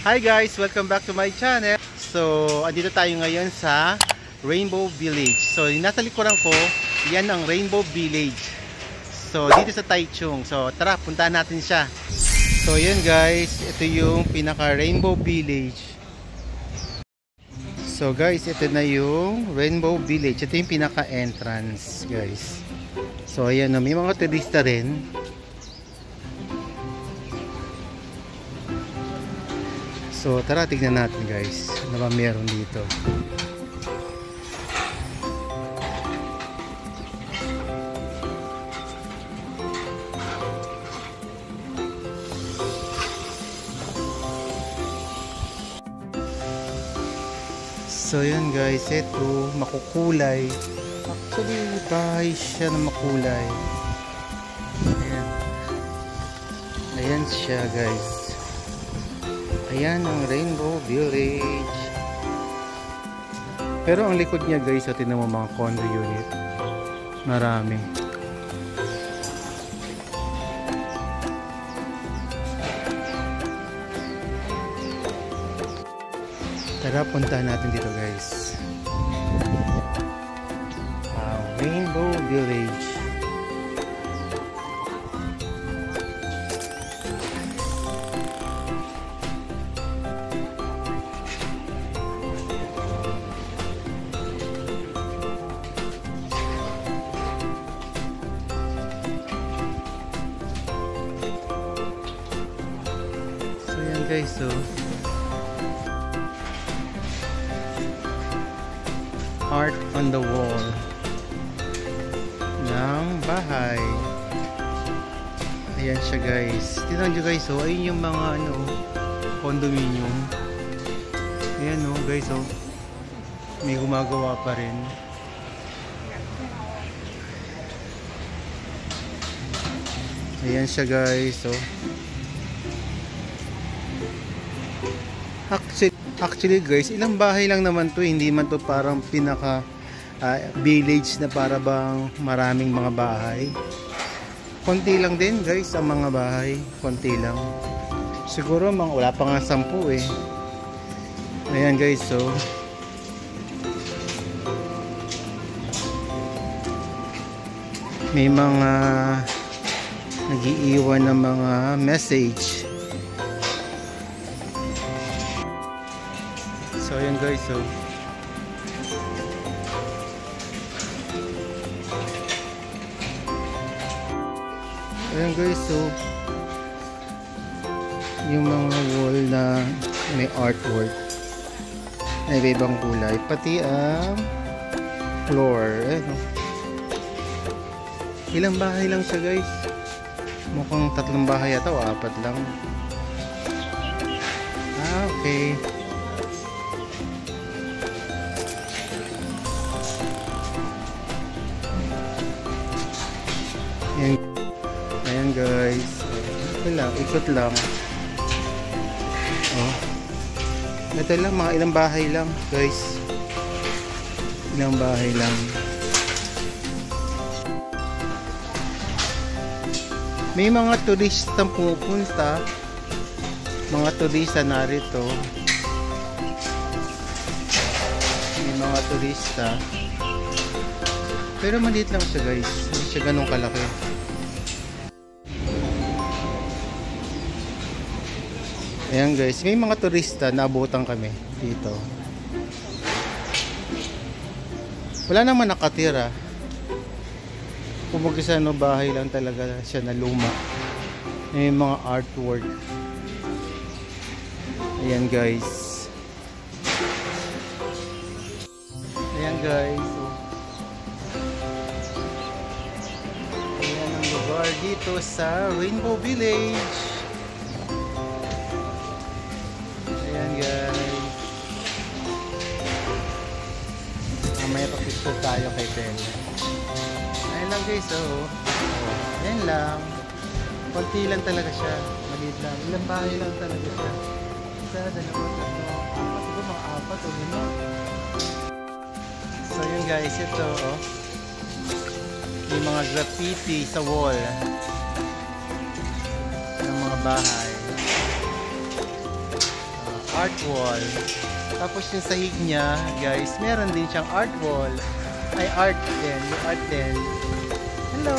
Hi guys! Welcome back to my channel. So, andito tayo ngayon sa Rainbow Village. So, nasa likuran ko, yan ang Rainbow Village. So, dito sa Taichung. So, tara, puntahan natin siya. So, yan guys, ito yung pinaka Rainbow Village. So guys, ito na yung Rainbow Village. Ito yung pinaka entrance guys. So, ayan, may mga turista rin. So tara, tignan natin guys ano ba meron dito. So yan guys, ito makukulay. Actually bahay siya na makulay. Ayan. Ayan siya guys. Ayan ang Rainbow Village. Pero ang likod niya guys, tingnan mo mga condo unit. Marami. Tara, puntahan natin dito guys. Rainbow Village. Guys, so art on the wall ng bahay. Ayan siya guys. Tingnan nyo guys, so ayun yung mga ano, condominium. Ayan o guys, so may gumagawa pa rin. Ayan siya guys, so Actually guys, ilang bahay lang naman to, hindi man to parang pinaka village na para bang maraming mga bahay. Konti lang din guys ang mga bahay, konti lang. Siguro wala pa nga 10 eh. Ayan guys, so may mga nag-iiwan ng mga message. So ayan guys, so ayan guys, so yung mga wall na may artwork na ibang kulay, pati ang floor. Ayan, ilang bahay lang siya guys, mukhang 3 bahay yata o 4 lang. Okay. Ayan guys, ito lang, ikot lang. Oh, ito lang, mga ilang bahay lang guys, ilang bahay lang. May mga turistang pupunta, mga turista narito, may mga turista, pero maliit lang siya guys, hindi siya ganun kalaki. Ayan guys, may mga turista na abutan kami dito. Wala naman nakatira. Kumbaga sa bahay lang talaga siya na luma. May mga artwork. Ayan guys. Ayan guys. Ayan ang lugar dito sa Rainbow Village. May pa-picture tayo kay Bella. Ayun lang guys, oh. Ayan lang. Konti lang talaga siya. Maliit lang. Ilang bahay lang talaga siya. Isa, 2, 3, 4, 5. Siguro mga 4 o 5. So yun guys, ito oh. May mga graffiti sa wall ng mga bahay. art wall. Tapos yung sahig niya, guys, meron din siyang art wall. Ay, art din. Yung art din. Hello!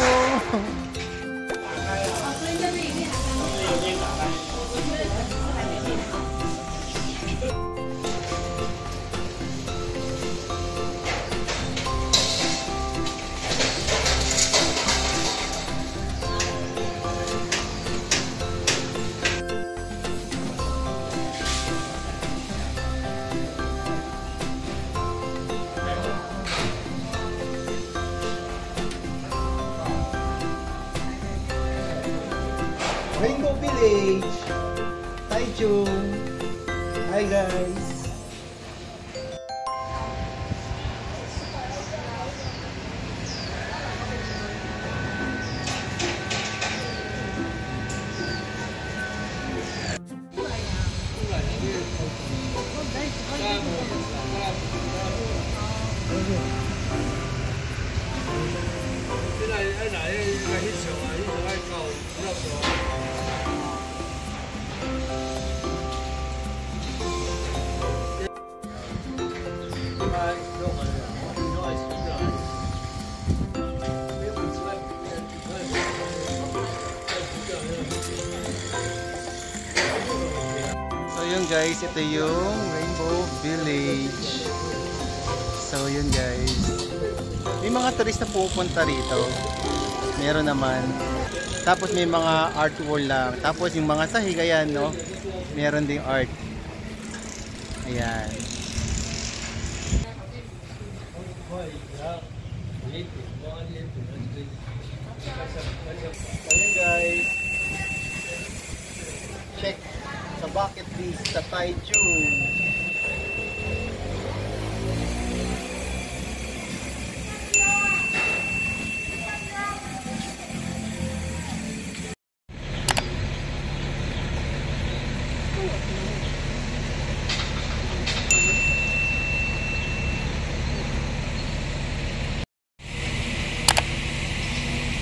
Rainbow Village, Taichung. Hi guys. So yun guys, ito yung Rainbow Village. So yun guys, may mga turista pupunta rito. Meron naman. Tapos may mga art wall lang. Tapos yung mga sahig, ayan, no? Meron ding art. Ayan. Ayan guys. Check sa bucket list sa Taichung.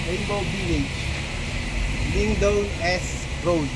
Rainbow Village, Lingdong S Road.